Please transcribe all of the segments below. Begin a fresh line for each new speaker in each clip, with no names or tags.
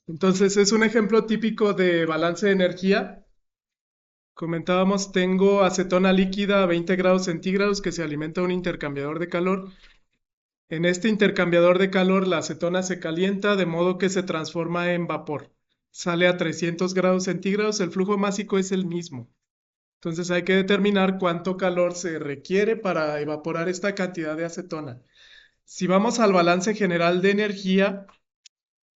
Entonces es un ejemplo típico de balance de energía. Comentábamos, tengo acetona líquida a 20 grados centígrados que se alimenta a un intercambiador de calor. En este intercambiador de calor, la acetona se calienta de modo que se transforma en vapor. Sale a 300 grados centígrados, el flujo másico es el mismo. Entonces hay que determinar cuánto calor se requiere para evaporar esta cantidad de acetona. Si vamos al balance general de energía,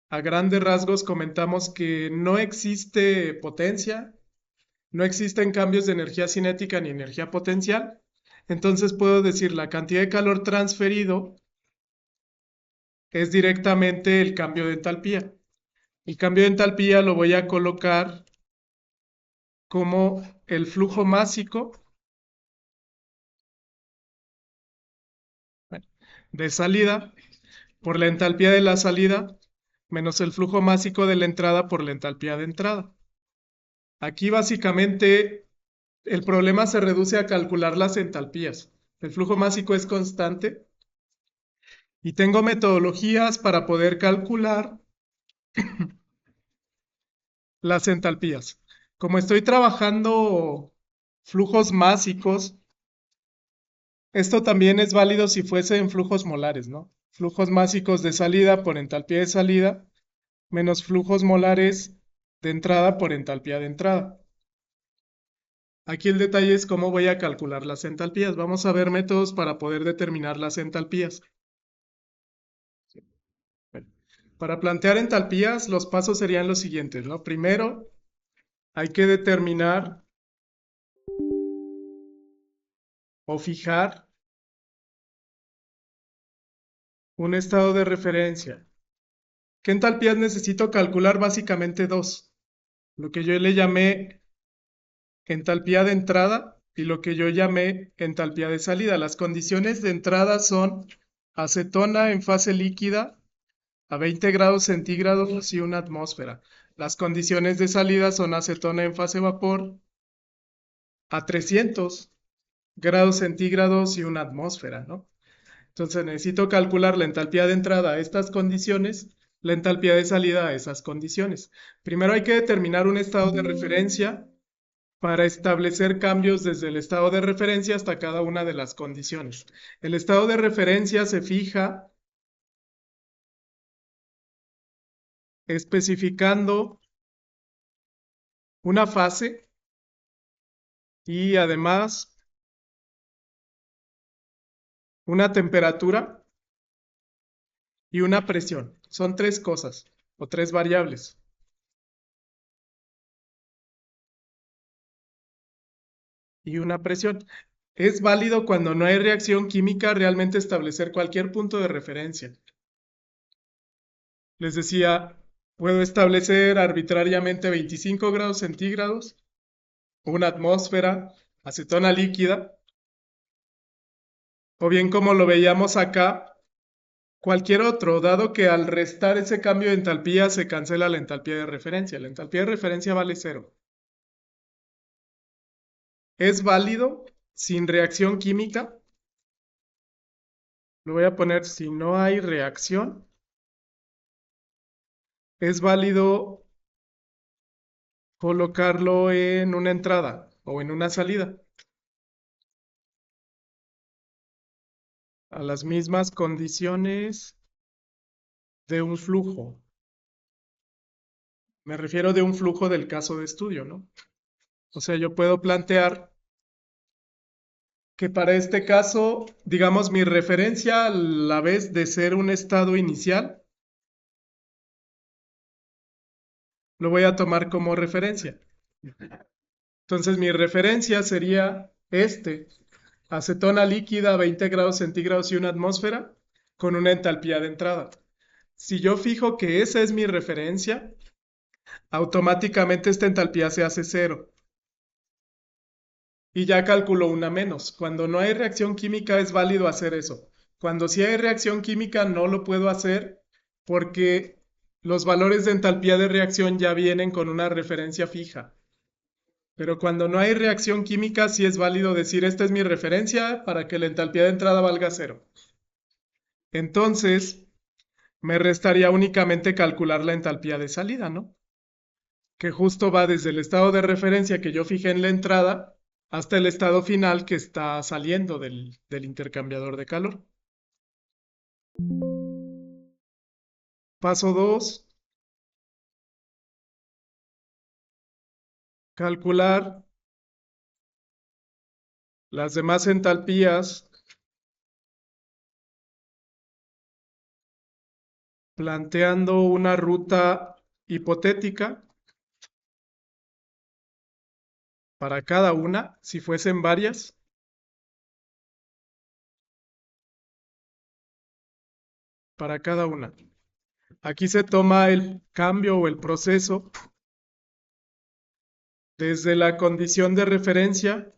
a grandes rasgos comentamos que no existe potencia, no existen cambios de energía cinética ni energía potencial. Entonces puedo decir la cantidad de calor transferido es directamente el cambio de entalpía. El cambio de entalpía lo voy a colocar como el flujo másico de salida por la entalpía de la salida menos el flujo másico de la entrada por la entalpía de entrada. Aquí básicamente el problema se reduce a calcular las entalpías. El flujo másico es constante y tengo metodologías para poder calcular las entalpías. Como estoy trabajando flujos másicos, esto también es válido si fuese en flujos molares, ¿no? Flujos másicos de salida por entalpía de salida menos flujos molares de entrada por entalpía de entrada. Aquí el detalle es cómo voy a calcular las entalpías. Vamos a ver métodos para poder determinar las entalpías. Para plantear entalpías, los pasos serían los siguientes, ¿no? Primero, hay que determinar o fijar un estado de referencia. ¿Qué entalpías necesito calcular? Básicamente dos. Lo que yo le llamé entalpía de entrada y lo que yo llamé entalpía de salida. Las condiciones de entrada son acetona en fase líquida a 20 grados centígrados y una atmósfera. Las condiciones de salida son acetona en fase vapor a 300 grados centígrados y una atmósfera, ¿no? Entonces necesito calcular la entalpía de entrada a estas condiciones, la entalpía de salida a esas condiciones. Primero hay que determinar un estado de referencia para establecer cambios desde el estado de referencia hasta cada una de las condiciones. El estado de referencia se fija especificando una fase y además una temperatura y una presión. Son tres cosas o tres variables. Y una presión. Es válido cuando no hay reacción química realmente establecer cualquier punto de referencia. Les decía, puedo establecer arbitrariamente 25 grados centígrados, una atmósfera, acetona líquida, o bien como lo veíamos acá, cualquier otro, dado que al restar ese cambio de entalpía se cancela la entalpía de referencia. La entalpía de referencia vale cero. Es válido sin reacción química. Lo voy a poner si no hay reacción. Es válido colocarlo en una entrada o en una salida a las mismas condiciones de un flujo. Me refiero de un flujo del caso de estudio, ¿no? O sea, yo puedo plantear que para este caso, digamos, mi referencia a la vez de ser un estado inicial, lo voy a tomar como referencia. Entonces, mi referencia sería acetona líquida a 20 grados centígrados y una atmósfera con una entalpía de entrada. Si yo fijo que esa es mi referencia, automáticamente esta entalpía se hace cero. Y ya calculo una menos. Cuando no hay reacción química es válido hacer eso. Cuando sí hay reacción química no lo puedo hacer porque los valores de entalpía de reacción ya vienen con una referencia fija. Pero cuando no hay reacción química sí es válido decir esta es mi referencia para que la entalpía de entrada valga cero. Entonces, Me restaría únicamente calcular la entalpía de salida, ¿no? Que justo va desde el estado de referencia que yo fijé en la entrada hasta el estado final que está saliendo del intercambiador de calor. Paso 2, calcular las demás entalpías planteando una ruta hipotética para cada una, si fuesen varias, para cada una. Aquí se toma el cambio o el proceso desde la condición de referencia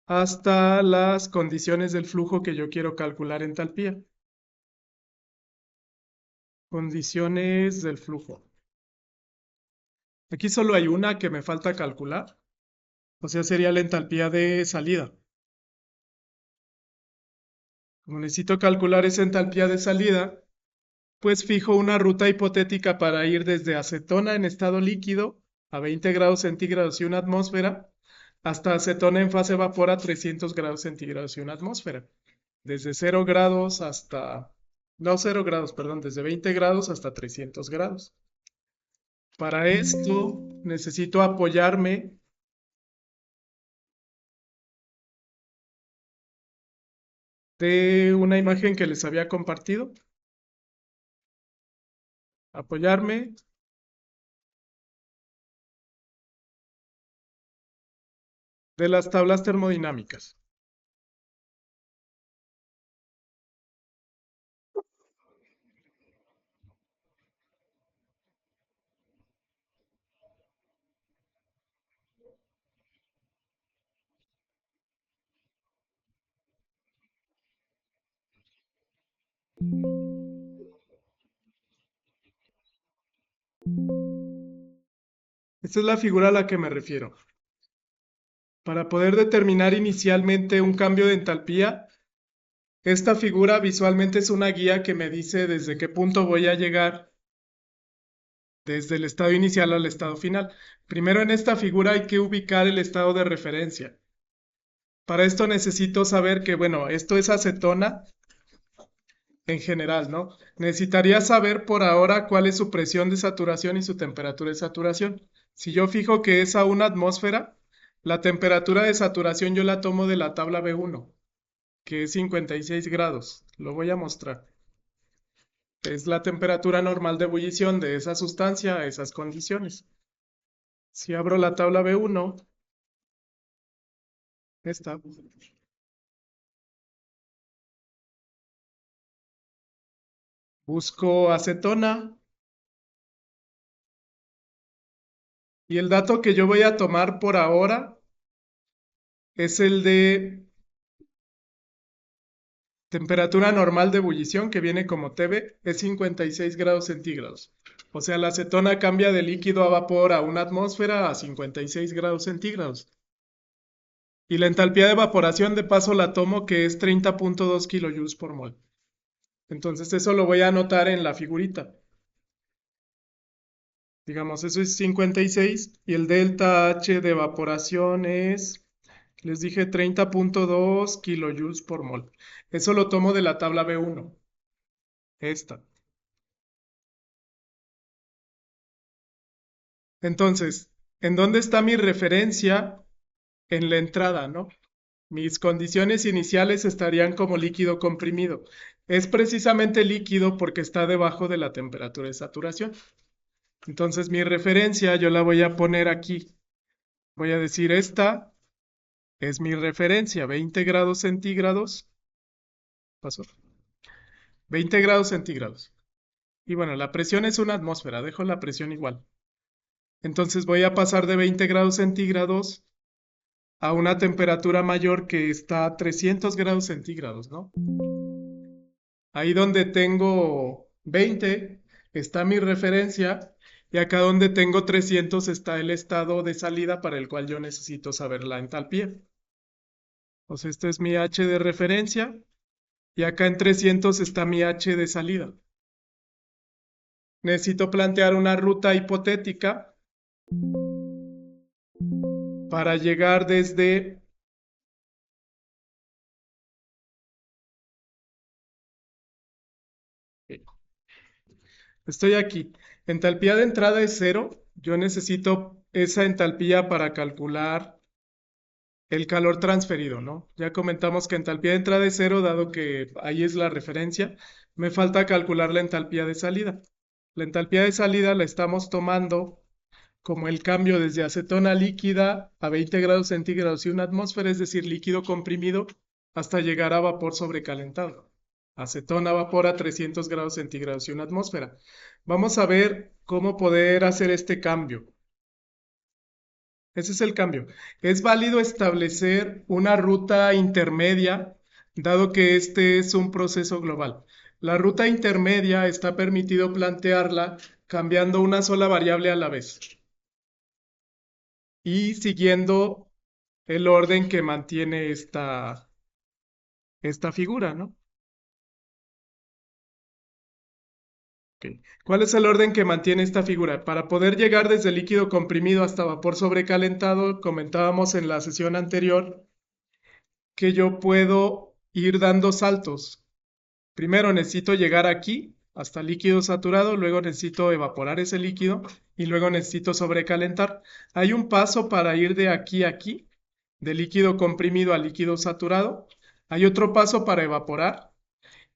hasta las condiciones del flujo que yo quiero calcular entalpía. Condiciones del flujo. Aquí solo hay una que me falta calcular, o sea, sería la entalpía de salida. Como necesito calcular esa entalpía de salida, pues fijo una ruta hipotética para ir desde acetona en estado líquido a 20 grados centígrados y una atmósfera, hasta acetona en fase vapor a 300 grados centígrados y una atmósfera. Desde 0 grados hasta, no 0 grados, perdón, desde 20 grados hasta 300 grados. Para esto necesito apoyarme de una imagen que les había compartido. Apoyarme de las tablas termodinámicas. Esta es la figura a la que me refiero. Para poder determinar inicialmente un cambio de entalpía, esta figura visualmente es una guía que me dice desde qué punto voy a llegar desde el estado inicial al estado final. Primero en esta figura hay que ubicar el estado de referencia. Para esto necesito saber que, bueno, esto es acetona en general, ¿no? Necesitaría saber por ahora cuál es su presión de saturación y su temperatura de saturación. Si yo fijo que es a una atmósfera, la temperatura de saturación yo la tomo de la tabla B1, que es 56 grados. Lo voy a mostrar. Es la temperatura normal de ebullición de esa sustancia a esas condiciones. Si abro la tabla B1, esta, busco acetona y el dato que yo voy a tomar por ahora es el de temperatura normal de ebullición, que viene como TB, es 56 grados centígrados. O sea, la acetona cambia de líquido a vapor a una atmósfera a 56 grados centígrados. Y la entalpía de evaporación de paso la tomo que es 30.2 kilojoules por mol. Entonces eso lo voy a anotar en la figurita. Digamos, eso es 56 y el delta H de evaporación es, les dije, 30.2 kilojoules por mol. Eso lo tomo de la tabla B1. Esta. Entonces, ¿en dónde está mi referencia? En la entrada, ¿no? Mis condiciones iniciales estarían como líquido comprimido. Es precisamente líquido porque está debajo de la temperatura de saturación. Entonces, mi referencia yo la voy a poner aquí. Voy a decir, esta es mi referencia, 20 grados centígrados. Pasó. 20 grados centígrados. Y bueno, la presión es una atmósfera, dejo la presión igual. Entonces voy a pasar de 20 grados centígrados a una temperatura mayor que está a 300 grados centígrados, ¿no? Ahí donde tengo 20 está mi referencia y acá donde tengo 300 está el estado de salida para el cual yo necesito saber la entalpía. Pues este es mi H de referencia Y acá en 300 está mi H de salida. Necesito plantear una ruta hipotética para llegar desde... Estoy aquí. Entalpía de entrada es cero. Yo necesito esa entalpía para calcular el calor transferido, ¿no? Ya comentamos que entalpía de entrada es cero, dado que ahí es la referencia. Me falta calcular la entalpía de salida. La entalpía de salida la estamos tomando como el cambio desde acetona líquida a 20 grados centígrados y una atmósfera, es decir, líquido comprimido, hasta llegar a vapor sobrecalentado. Acetona a vapor a 300 grados centígrados y una atmósfera. Vamos a ver cómo poder hacer este cambio. Ese es el cambio. Es válido establecer una ruta intermedia, dado que este es un proceso global. La ruta intermedia está permitido plantearla cambiando una sola variable a la vez y siguiendo el orden que mantiene esta figura, ¿no? Ok. ¿Cuál es el orden que mantiene esta figura? Para poder llegar desde líquido comprimido hasta vapor sobrecalentado, comentábamos en la sesión anterior que yo puedo ir dando saltos. Primero necesito llegar aquí hasta líquido saturado, luego necesito evaporar ese líquido y luego necesito sobrecalentar. Hay un paso para ir de aquí a aquí, de líquido comprimido a líquido saturado. Hay otro paso para evaporar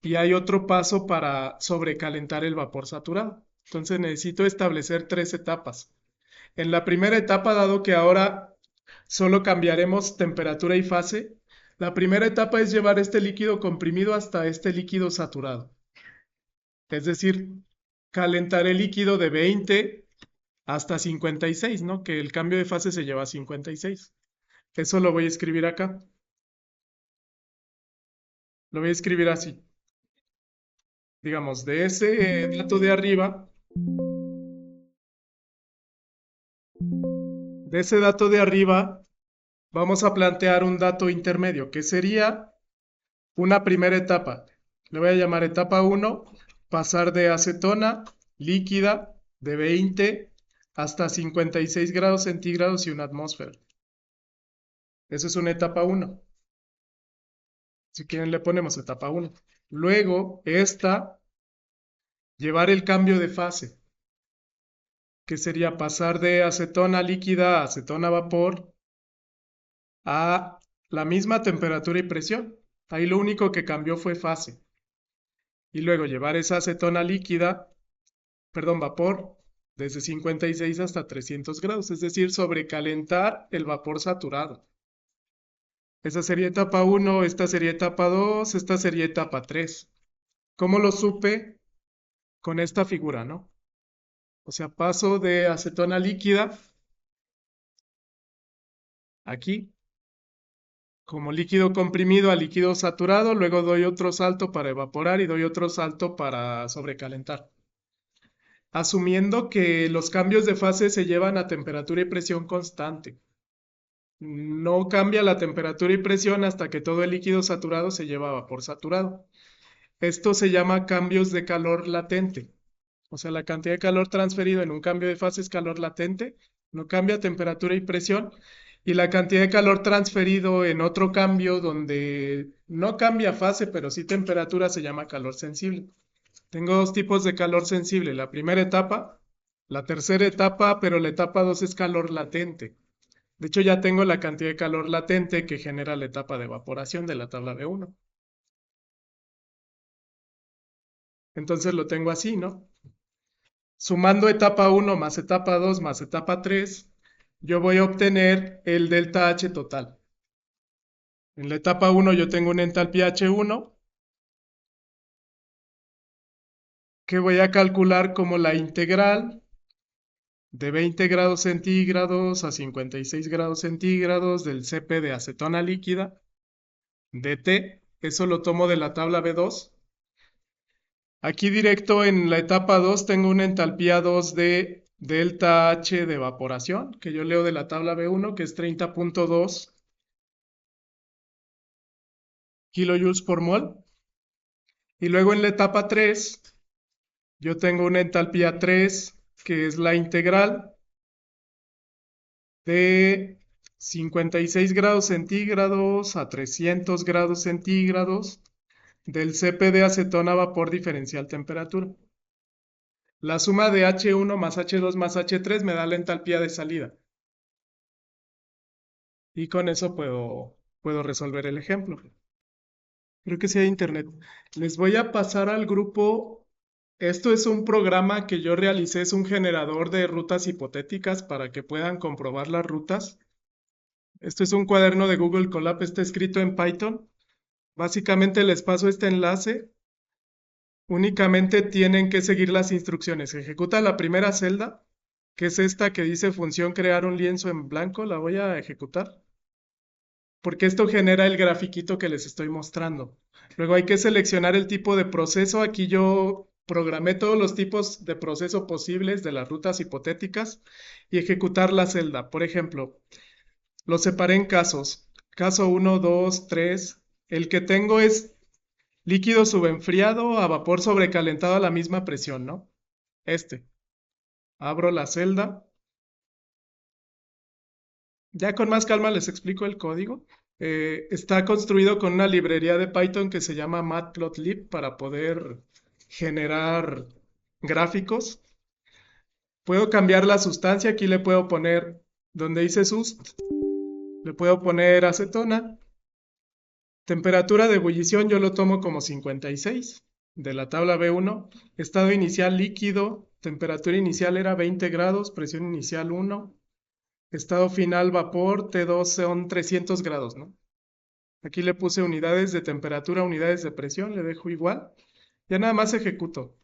y hay otro paso para sobrecalentar el vapor saturado. Entonces necesito establecer tres etapas. En la primera etapa, dado que ahora solo cambiaremos temperatura y fase, la primera etapa es llevar este líquido comprimido hasta este líquido saturado. Es decir, calentar el líquido de 20 hasta 56, ¿no? Que el cambio de fase se lleva a 56. Eso lo voy a escribir acá. Lo voy a escribir así. Digamos, de ese dato de arriba, vamos a plantear un dato intermedio, que sería una primera etapa. Le voy a llamar etapa 1, pasar de acetona líquida de 20 hasta 56 grados centígrados y una atmósfera. Eso es una etapa 1. Si quieren le ponemos etapa 1. Luego, llevar el cambio de fase, que sería pasar de acetona líquida a acetona vapor a la misma temperatura y presión. Ahí lo único que cambió fue fase. Y luego llevar esa acetona líquida, perdón, vapor, desde 56 hasta 300 grados, es decir, sobrecalentar el vapor saturado. Esa sería etapa 1, esta sería etapa 2, esta sería etapa 3. ¿Cómo lo supe? Con esta figura, ¿no? O sea, paso de acetona líquida aquí como líquido comprimido a líquido saturado, luego doy otro salto para evaporar y doy otro salto para sobrecalentar. Asumiendo que los cambios de fase se llevan a temperatura y presión constante. No cambia la temperatura y presión hasta que todo el líquido saturado se lleva a vapor saturado. Esto se llama cambios de calor latente. O sea, la cantidad de calor transferido en un cambio de fase es calor latente, no cambia temperatura y presión, y la cantidad de calor transferido en otro cambio donde no cambia fase, pero sí temperatura, se llama calor sensible. Tengo dos tipos de calor sensible, la primera etapa, la tercera etapa, pero la etapa 2 es calor latente. De hecho, ya tengo la cantidad de calor latente que genera la etapa de evaporación de la tabla B1. Entonces lo tengo así, ¿no? Sumando etapa 1 más etapa 2 más etapa 3, yo voy a obtener el delta H total. En la etapa 1 yo tengo una entalpía H1 que voy a calcular como la integral de 20 grados centígrados a 56 grados centígrados del Cp de acetona líquida dt. Eso lo tomo de la tabla B2. Aquí directo en la etapa 2 tengo una entalpía 2 de delta H de evaporación, que yo leo de la tabla B1, que es 30.2 kilojoules por mol. Y luego en la etapa 3, yo tengo una entalpía 3, que es la integral de 56 grados centígrados a 300 grados centígrados del CP de acetona a vapor diferencial temperatura. La suma de H1 más H2 más H3 me da la entalpía de salida. Y con eso puedo resolver el ejemplo. Creo que sí hay internet. Les voy a pasar al grupo. Esto es un programa que yo realicé, es un generador de rutas hipotéticas para que puedan comprobar las rutas. Esto es un cuaderno de Google Colab, está escrito en Python. Básicamente les paso este enlace. Únicamente tienen que seguir las instrucciones. Ejecuta la primera celda, que es esta que dice función crear un lienzo en blanco. La voy a ejecutar, porque esto genera el grafiquito que les estoy mostrando. Luego hay que seleccionar el tipo de proceso. Aquí yo programé todos los tipos de proceso posibles de las rutas hipotéticas y ejecutar la celda. Por ejemplo, lo separé en casos. Caso 1, 2, 3. El que tengo es líquido subenfriado a vapor sobrecalentado a la misma presión, ¿no? Este. Abro la celda. Ya con más calma les explico el código. Está construido con una librería de Python que se llama Matplotlib para poder generar gráficos. Puedo cambiar la sustancia. Aquí le puedo poner, donde dice sust, le puedo poner acetona. Temperatura de ebullición yo lo tomo como 56 de la tabla B1. Estado inicial líquido. Temperatura inicial era 20 grados. Presión inicial 1. Estado final vapor T2 son 300 grados, ¿no? Aquí le puse unidades de temperatura, unidades de presión, le dejo igual. Ya nada más ejecuto.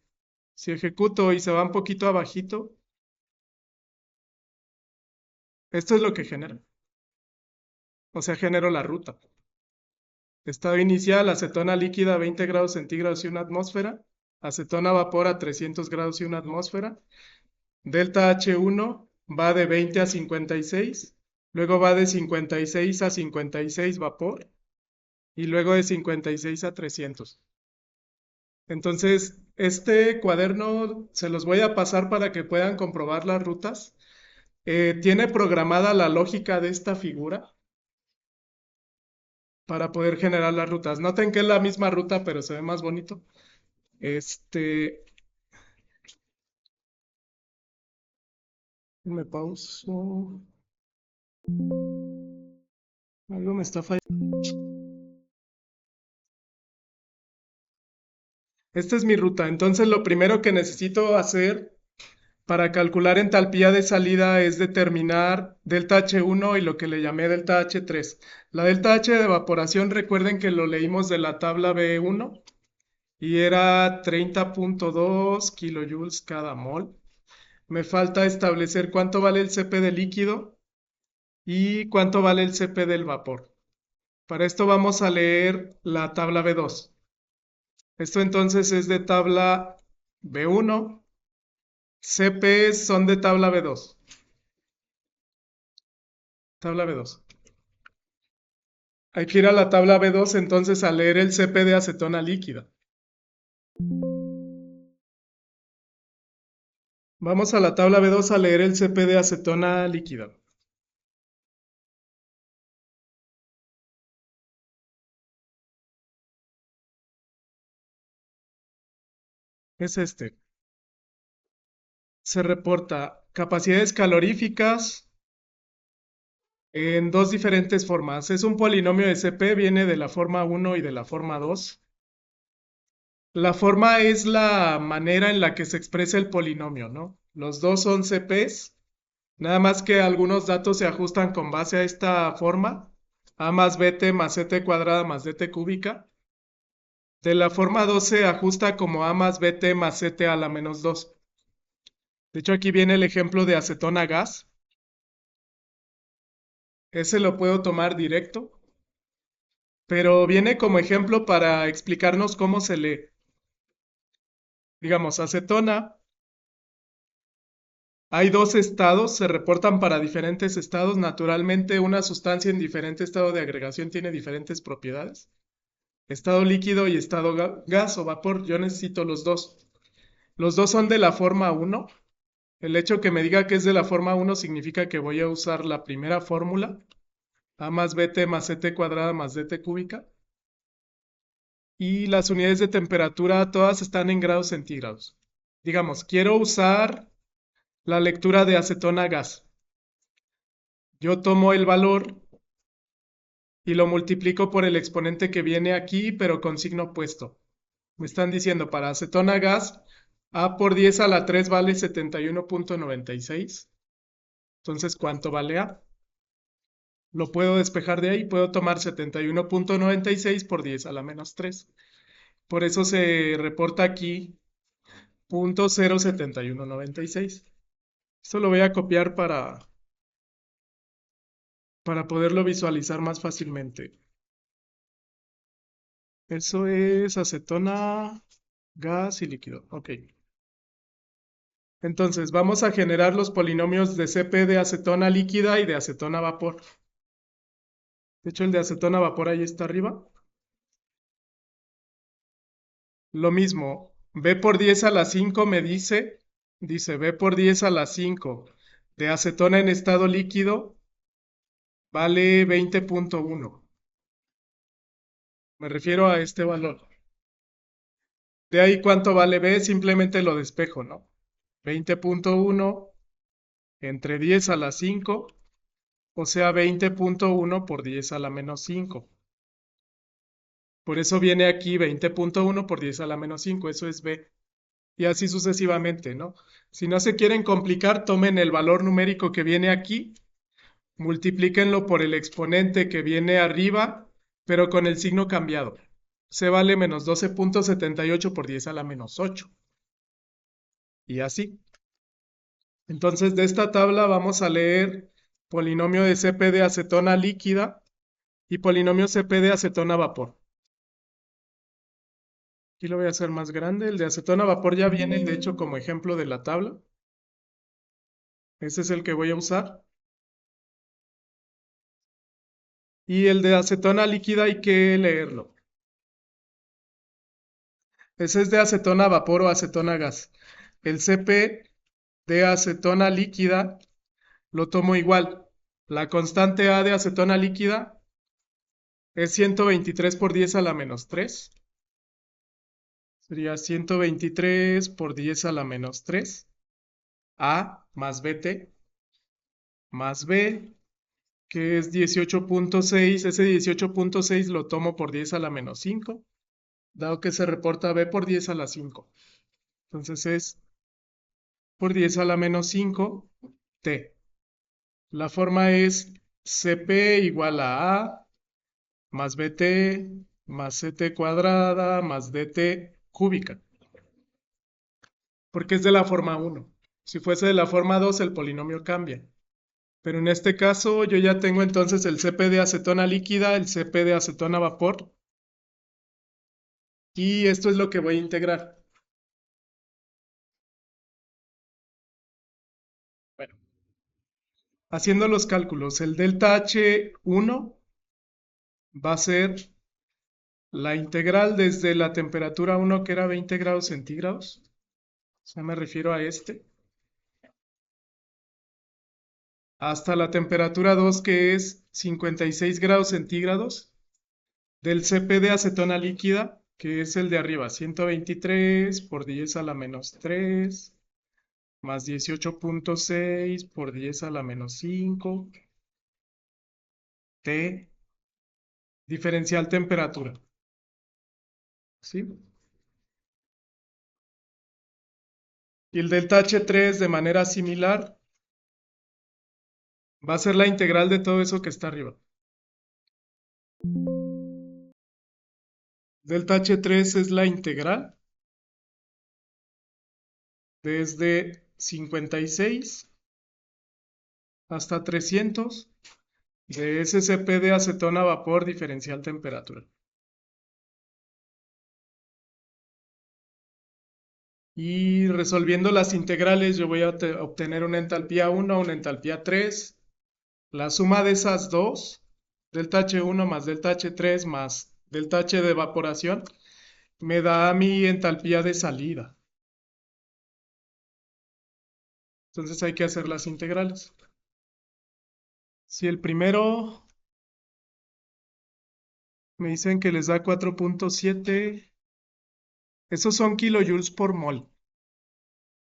Si ejecuto y se va un poquito abajito, esto es lo que genera. O sea, genero la ruta. Estado inicial, acetona líquida a 20 grados centígrados y una atmósfera. Acetona vapor a 300 grados y una atmósfera. Delta H1 va de 20 a 56. Luego va de 56 a 56 vapor. Y luego de 56 a 300. Entonces, este cuaderno se los voy a pasar para que puedan comprobar las rutas. Tiene programada la lógica de esta figura para poder generar las rutas. Noten que es la misma ruta, pero se ve más bonito. Este, me pauso. Algo me está fallando. Esta es mi ruta. Entonces, lo primero que necesito hacer para calcular entalpía de salida es determinar delta H1 y lo que le llamé delta H3. La delta H de evaporación, recuerden que lo leímos de la tabla B1 y era 30.2 kilojoules cada mol. Me falta establecer cuánto vale el CP del líquido y cuánto vale el CP del vapor. Para esto vamos a leer la tabla B2. Esto entonces es de tabla B1. CP son de tabla B2. Tabla B2. Hay que ir a la tabla B2 entonces a leer el CP de acetona líquida. Vamos a la tabla B2 a leer el CP de acetona líquida. Es este. Se reporta capacidades caloríficas en dos diferentes formas. Es un polinomio de CP, viene de la forma 1 y de la forma 2. La forma es la manera en la que se expresa el polinomio, ¿no? Los dos son CPs, nada más que algunos datos se ajustan con base a esta forma. A más bt más ct cuadrada más dt cúbica. De la forma 2 se ajusta como a más bt más ct a la menos 2. De hecho, aquí viene el ejemplo de acetona gas. Ese lo puedo tomar directo, pero viene como ejemplo para explicarnos cómo se lee. Digamos, acetona. Hay dos estados, se reportan para diferentes estados. Naturalmente, una sustancia en diferente estado de agregación tiene diferentes propiedades. estado líquido y estado gas o vapor. Yo necesito los dos. Los dos son de la forma 1. El hecho que me diga que es de la forma 1 significa que voy a usar la primera fórmula, A más BT más CT cuadrada más DT cúbica. Y las unidades de temperatura todas están en grados centígrados. Digamos, quiero usar la lectura de acetona gas. Yo tomo el valor y lo multiplico por el exponente que viene aquí, pero con signo opuesto. Me están diciendo para acetona gas, A por 10 a la 3 vale 71.96. Entonces, ¿cuánto vale A? Lo puedo despejar de ahí, puedo tomar 71.96 por 10 a la menos 3. Por eso se reporta aquí 0.07196. Esto lo voy a copiar para poderlo visualizar más fácilmente. Eso es acetona, gas y líquido. Ok. Entonces, vamos a generar los polinomios de CP de acetona líquida y de acetona vapor. De hecho, el de acetona vapor ahí está arriba. Lo mismo, B por 10 a la 5 me dice B por 10 a la 5 de acetona en estado líquido vale 20.1. Me refiero a este valor. De ahí cuánto vale B, simplemente lo despejo, ¿no? 20.1 entre 10 a la 5, o sea, 20.1 por 10 a la menos 5. Por eso viene aquí 20.1 por 10 a la menos 5, eso es B. Y así sucesivamente, ¿no? Si no se quieren complicar, tomen el valor numérico que viene aquí, multiplíquenlo por el exponente que viene arriba, pero con el signo cambiado. C vale menos 12.78 por 10 a la menos 8. Y así. Entonces, de esta tabla vamos a leer polinomio de CP de acetona líquida y polinomio CP de acetona vapor. Aquí lo voy a hacer más grande. El de acetona vapor ya viene, de hecho, como ejemplo de la tabla. Ese es el que voy a usar. Y el de acetona líquida hay que leerlo. Ese es de acetona vapor o acetona gas. El CP de acetona líquida lo tomo igual. La constante A de acetona líquida es 123 por 10 a la menos 3. Sería 123 por 10 a la menos 3. A más BT más B, que es 18.6. Ese 18.6 lo tomo por 10 a la menos 5, dado que se reporta B por 10 a la 5. Entonces es por 10 a la menos 5, T. La forma es CP igual a A más BT más CT cuadrada más DT cúbica. Porque es de la forma 1. Si fuese de la forma 2, el polinomio cambia. Pero en este caso yo ya tengo entonces el CP de acetona líquida, el CP de acetona vapor. Y esto es lo que voy a integrar. Bueno, haciendo los cálculos, el delta H1 va a ser la integral desde la temperatura 1 que era 20 grados centígrados. O sea, me refiero a este. Hasta la temperatura 2 que es 56 grados centígrados. Del CP de acetona líquida, que es el de arriba, 123 por 10 a la menos 3, más 18.6 por 10 a la menos 5, T, diferencial temperatura. ¿Sí? Y el delta H3 de manera similar va a ser la integral de todo eso que está arriba. Delta H3 es la integral desde 56 hasta 300 de SCP de acetona vapor diferencial temperatura. Y resolviendo las integrales, yo voy a obtener una entalpía 1, una entalpía 3. La suma de esas dos, delta H1 más delta H3 más delta H de evaporación, me da mi entalpía de salida. Entonces hay que hacer las integrales. Si el primero me dicen que les da 4.7, esos son kilojoules por mol.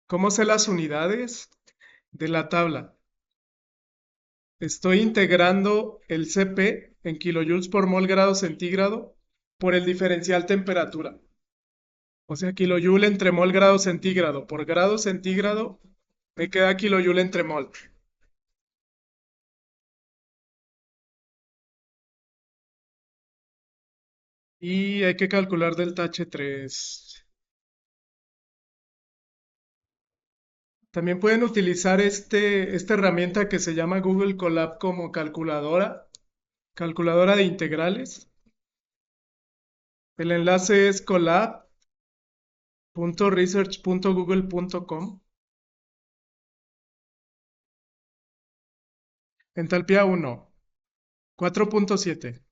¿Cómo sé las unidades? De la tabla. Estoy integrando el Cp en kilojoules por mol grado centígrado por el diferencial temperatura. O sea, kilojoule entre mol grado centígrado por grado centígrado me queda kilojoule entre mol. Y hay que calcular delta H3. También pueden utilizar esta herramienta que se llama Google Colab como calculadora de integrales. El enlace es colab.research.google.com. Entalpía 1, 4.7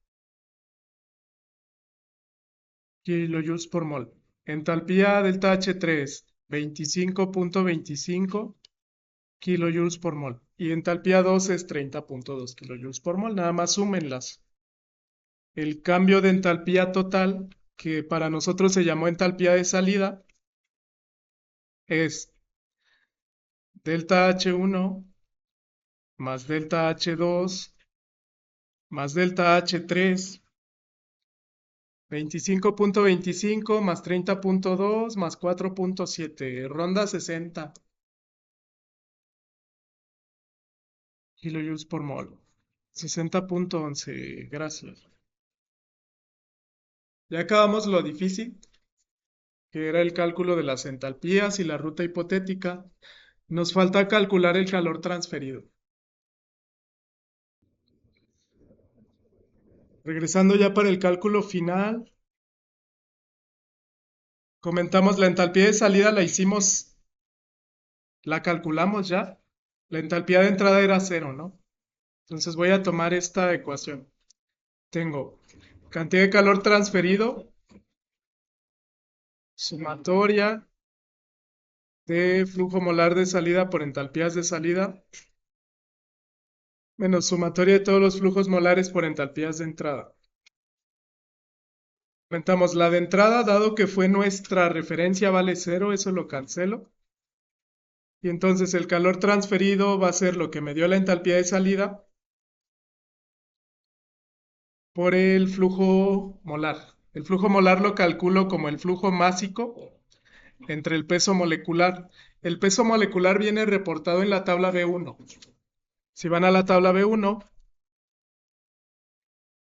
kilojoules por mol. Entalpía delta H3, 25.25 kilojoules por mol. Y entalpía 2 es 30.2 kilojoules por mol. Nada más súmenlas. El cambio de entalpía total, que para nosotros se llamó entalpía de salida, es delta H1 más delta H2 más delta H3, 25.25 más 30.2 más 4.7, ronda 60 kilojoules por mol. 60.11, gracias. Ya acabamos lo difícil, que era el cálculo de las entalpías y la ruta hipotética. Nos falta calcular el calor transferido. Regresando ya para el cálculo final, comentamos la entalpía de salida, la calculamos ya. La entalpía de entrada era cero, ¿no? Entonces voy a tomar esta ecuación. Tengo cantidad de calor transferido, sumatoria de flujo molar de salida por entalpías de salida, menos sumatoria de todos los flujos molares por entalpías de entrada. Aumentamos la de entrada, dado que fue nuestra referencia, vale cero, eso lo cancelo. Y entonces el calor transferido va a ser lo que me dio la entalpía de salida por el flujo molar. El flujo molar lo calculo como el flujo másico entre el peso molecular. El peso molecular viene reportado en la tabla B1. Si van a la tabla B1,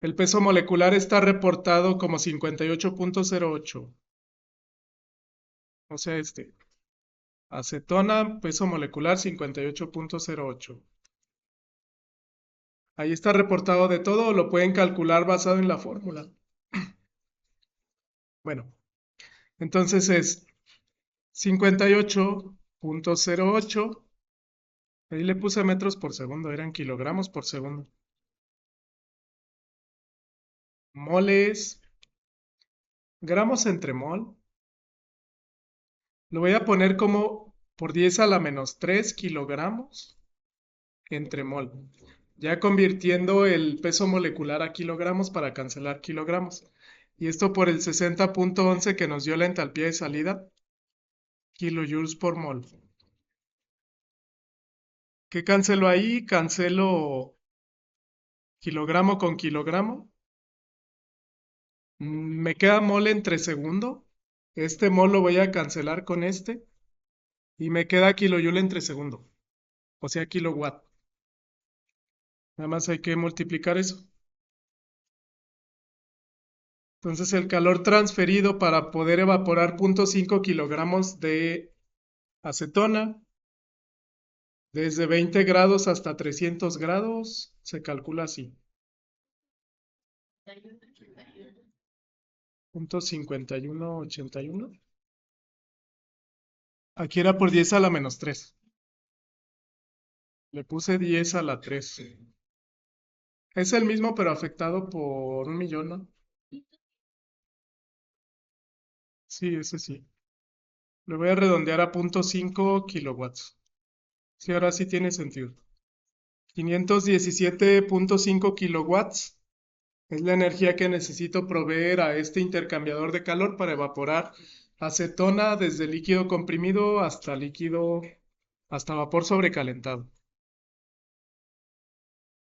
el peso molecular está reportado como 58.08. O sea, acetona, peso molecular 58.08. Ahí está reportado de todo, lo pueden calcular basado en la fórmula. Bueno, entonces es 58.08. Ahí le puse metros por segundo, eran kilogramos por segundo. Moles, gramos entre mol. Lo voy a poner como por 10 a la menos 3 kilogramos entre mol. Ya convirtiendo el peso molecular a kilogramos para cancelar kilogramos. Y esto por el 60.11 que nos dio la entalpía de salida, kilojoules por mol. ¿Qué cancelo ahí? Cancelo kilogramo con kilogramo. Me queda mol entre segundo. Este mol lo voy a cancelar con este. Y me queda kilojoule entre segundo. O sea, kilowatt. Nada más hay que multiplicar eso. Entonces el calor transferido para poder evaporar 0.5 kilogramos de acetona desde 20 grados hasta 300 grados se calcula así. 0.5181. Aquí era por 10 a la menos 3. Le puse 10 a la 3. Es el mismo pero afectado por 1 millón, ¿no? Sí, ese sí. Lo voy a redondear a 0.5 kilowatts. Sí, ahora sí tiene sentido. 517.5 kilowatts es la energía que necesito proveer a este intercambiador de calor para evaporar acetona desde líquido comprimido hasta líquido, hasta vapor sobrecalentado.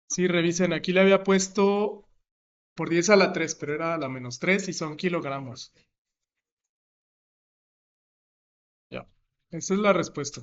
Sí, revisen, aquí le había puesto por 10 a la 3, pero era a la -3 y son kilogramos. Ya, esa es la respuesta.